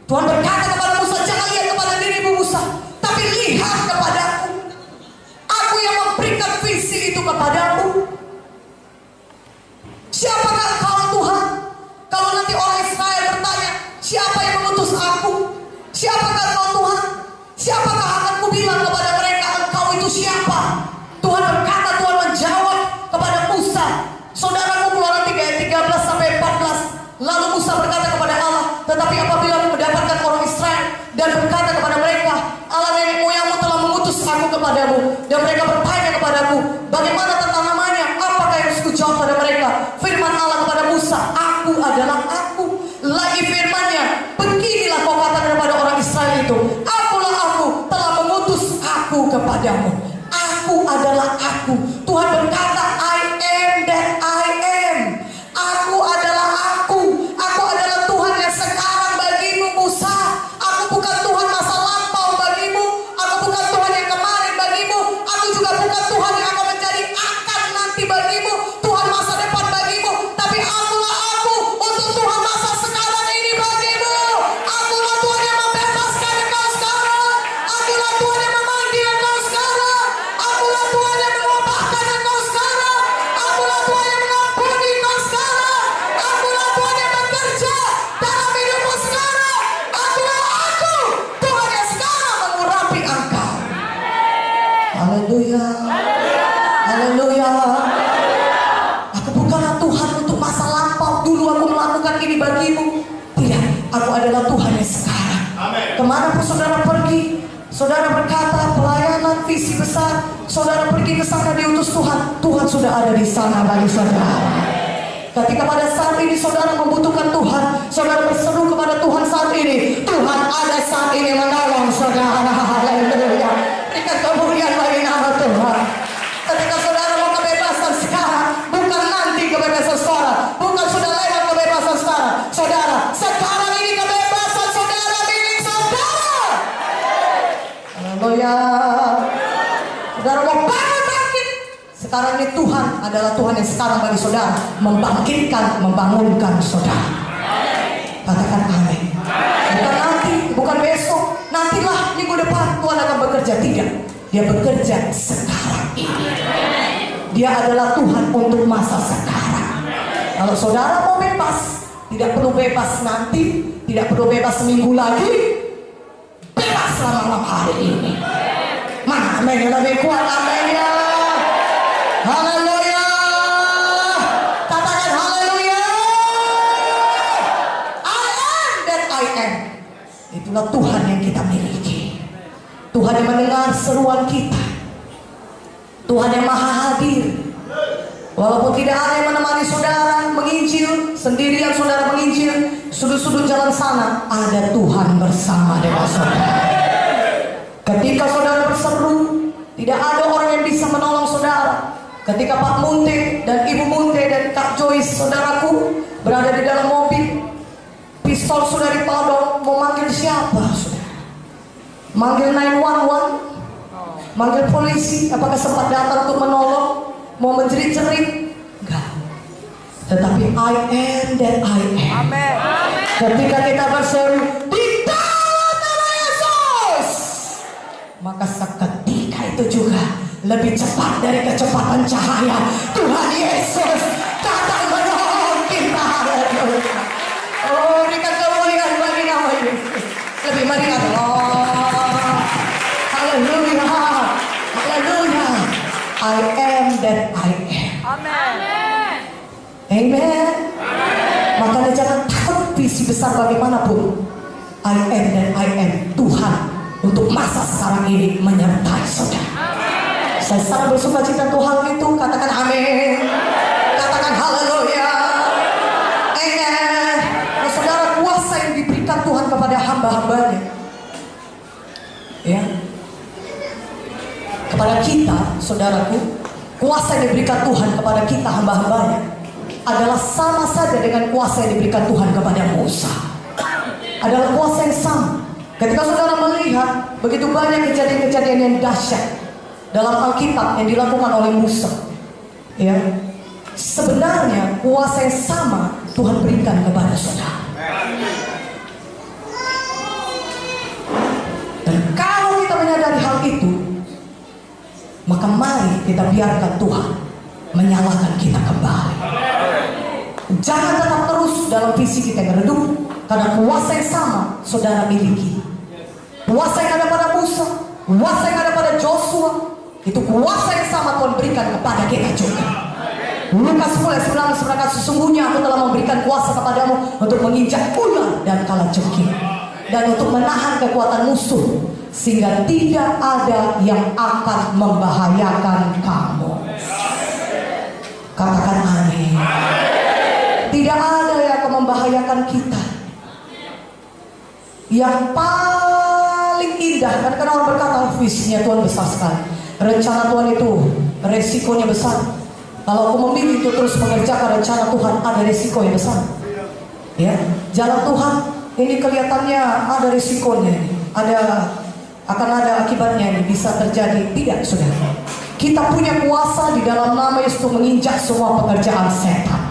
Tuhan berkata kepada Musa, jangan lihat kepada dirimu Musa, tapi lihat kepadaku. Aku yang memberikan visi itu kepadamu. Siapakah kau Tuhan? Kalau nanti orang Israel bertanya, siapa yang mengutus aku? Siapakah kau Tuhan? Siapakah akan kubilang kepada mereka, engkau itu siapa? Tuhan berkata, Tuhan menjawab kepada Musa. Saudaraku, Keluaran 3 ayat 13 sampai 14. Lalu Musa berkata kepada Allah, tetapi apabila aku mendapatkan orang Israel dan berkata kepada mereka, Allah nenek moyangmu telah mengutus aku kepadamu, dan mereka bertanya kepadaku, bagaimana tentang namanya? Apakah yang harus kujawab pada mereka? Firman Allah kepada Musa, aku adalah aku. Lagi firman-Nya, beginilah kau katakan kepada orang Israel itu, akulah aku, telah mengutus aku kepadamu. Aku adalah aku. Tuhan berkata, I am that I am. Aku adalah aku. Aku adalah Tuhan yang sekarang bagimu Musa. Aku bukan Tuhan masa lampau bagimu. Aku bukan Tuhan yang kemarin bagimu. Aku juga bukan Tuhan yang akan menjadi akan nanti bagimu. Tuhan masa depan bagimu. Tapi akulah aku untuk Tuhan masa sekarang ini bagimu. Akulah Tuhan yang membebaskan engkau sekarang. Akulah Tuhan yang memanggil engkau sekarang. Akulah Tuhan yang mengubahkan engkau sekarang. Akulah Tuhan yang mengampuni engkau sekarang. Akulah Tuhan yang bekerja dalam hidupmu sekarang. Akulah aku, Tuhan yang sekarang mengurapi engkau. Haleluya. Haleluya. Aku bukanlah Tuhan untuk masa lampau. Dulu aku melakukan ini bagimu. Tidak, aku adalah Tuhan yang sekarang. Kemanapun saudara pergi, saudara berkata pelayanan visi besar, saudara pergi ke sana diutus Tuhan, Tuhan sudah ada di sana bagi saudara. Ketika pada saat ini saudara membutuhkan Tuhan, saudara berseru kepada Tuhan saat ini, Tuhan ada saat ini menolong saudara. Haleluya. Berikan kemuliaan bagi nama Tuhan. Ketika saudara mau kebebasan sekarang, bukan nanti kebebasan sekarang, bukan sudah lewat kebebasan sekarang. Saudara, sekarang ini kebebasan saudara milik saudara. Haleluya. Saudara mau bangun bangkit. Sekarang ini Tuhan adalah Tuhan yang sekarang bagi saudara membangkitkan, membangunkan saudara. Katakan amin. Bukan nanti, bukan besok, nantilah minggu depan Tuhan akan bekerja. Tidak, Dia bekerja sekarang ini. Dia adalah Tuhan untuk masa sekarang. Kalau saudara mau bebas, tidak perlu bebas nanti, tidak perlu bebas seminggu lagi, bebaslah malam hari ini. Mana amin yang lebih kuat, aminnya. Haleluya. Katakan haleluya. I am that I am. Itulah Tuhan yang kita miliki. Tuhan yang mendengar seruan kita. Tuhan yang maha hadir. Walaupun tidak ada yang menemani saudara menginjil, sendirian saudara menginjil, sudut-sudut jalan sana, ada Tuhan bersama dengan saudara. Ketika saudara berseru, tidak ada orang yang bisa menolong saudara. Ketika Pak Munte dan Ibu Munte dan Kak Joyce saudaraku berada di dalam mobil, pistol sudah dipodong, mau manggil siapa saudara? Manggil 911, manggil polisi, apakah sempat datang untuk menolong? Mau menjerit-jerit? Enggak. Tetapi I am that I am. Amin. Ketika kita berseru di dalam nama Yesus, maka seketika itu juga lebih cepat dari kecepatan cahaya Tuhan Yesus datang menolong kita. Haleluya. Oh, berikan kemuliaan bagi nama Yesus. Lebih meriah. Haleluya. Haleluya. I am that I am. Amin. Amen. Makanya jangan takut visi besar bagaimanapun. I am that I am. Tuhan untuk masa sekarang ini menyertai saudara. Saya sangat bersuka cita Tuhan itu. Katakan amin. Katakan haleluya. Amen. Nah, saudara, kuasa yang diberikan Tuhan kepada hamba-hambanya, ya, kepada kita, saudaraku, kuasa yang diberikan Tuhan kepada kita hamba-hambanya adalah sama saja dengan kuasa yang diberikan Tuhan kepada Musa. Adalah kuasa yang sama. Ketika saudara melihat begitu banyak kejadian-kejadian yang dahsyat dalam Alkitab yang dilakukan oleh Musa, ya, sebenarnya kuasa yang sama Tuhan berikan kepada saudara. dari hal itu, maka mari kita biarkan Tuhan menyalakan kita kembali. Jangan tetap terus dalam visi kita yang redup, karena kuasa yang sama saudara miliki. Kuasa yang ada pada Musa, kuasa yang ada pada Joshua, itu kuasa yang sama Tuhan berikan kepada kita juga. Lukas 10:19 berkata, sesungguhnya aku telah memberikan kuasa kepadamu untuk menginjak ular dan kalajengking, dan untuk menahan kekuatan musuh, sehingga tidak ada yang akan membahayakan kamu. Katakan amin. Tidak ada yang akan membahayakan kita. Yang paling indah, karena orang berkata visinya Tuhan besar sekali, rencana Tuhan itu resikonya besar. Kalau aku memilih itu terus mengerjakan rencana Tuhan, ada resiko yang besar. Ya, jalan Tuhan ini kelihatannya ada resikonya, akan ada akibatnya, ini bisa terjadi. Tidak, saudara. Kita punya kuasa di dalam nama Yesus untuk menginjak semua pekerjaan setan.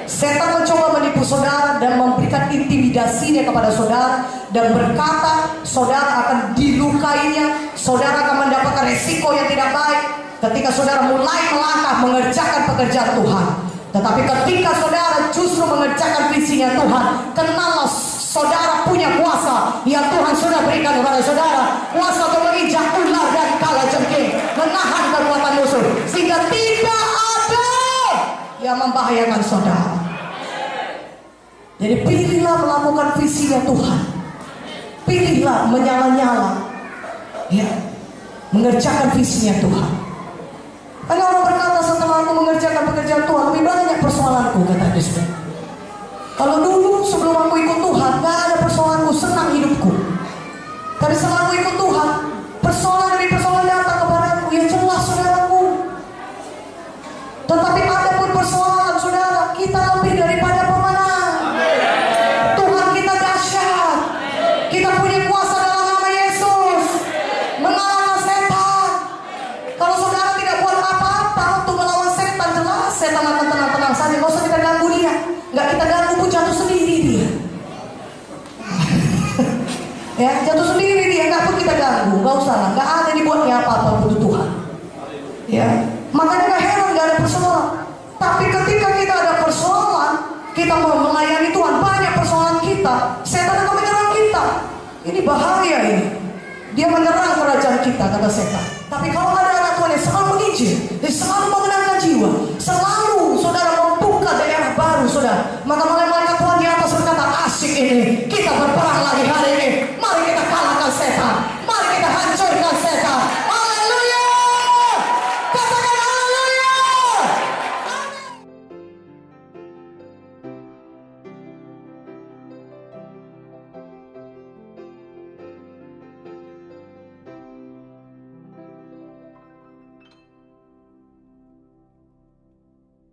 Setan mencoba menipu saudara dan memberikan intimidasinya kepada saudara, dan berkata saudara akan dilukainya, saudara akan mendapatkan resiko yang tidak baik ketika saudara mulai melangkah mengerjakan pekerjaan Tuhan. Tetapi ketika saudara justru mengerjakan visinya Tuhan, kenallah saudara punya kuasa yang Tuhan sudah berikan kepada saudara. Kuasa untuk menginjak ular dan kalajengking, menahan kekuatan musuh, sehingga tidak ada yang membahayakan saudara. Jadi pilihlah melakukan visinya Tuhan. Pilihlah menyala-nyala, ya, mengerjakan visinya Tuhan. Karena orang berkata, setelah aku mengerjakan pekerjaan Tuhan, lebih banyak persoalanku, kata Yesus. Kalau dulu sebelum aku ikut Tuhan, gak ada persoalanku, senang hidupku. Tapi setelah aku ikut Tuhan, persoalan demi persoalan datang kepadaku. Ya jelas, saudaraku. Tetapi ada pun persoalan, saudara, kita lebih daripada pemenang. Tuhan kita dahsyat. Kita punya kuasa dalam nama Yesus mengalahkan setan. Kalau saudara tidak buat apa-apa untuk melawan setan, jelas setan akan tenang-tenang saja. Gak usah kita ganggu dia. Gak kita ganggu pun jatuh sendiri dia. Ya, jatuh sendiri dia, gak pun kita ganggu. Gak usah lah, gak ada dibuatnya apa-apa untuk Tuhan. Ya, makanya gak heran gak ada persoalan. Tapi ketika kita ada persoalan, kita mau melayani Tuhan, banyak persoalan kita, setan akan menyerang kita. Ini bahaya ini. Dia menyerang kerajaan kita, kata setan. Tapi kalau ada anak Tuhan yang selalu menginjil, dia selalu memenangkan jiwa,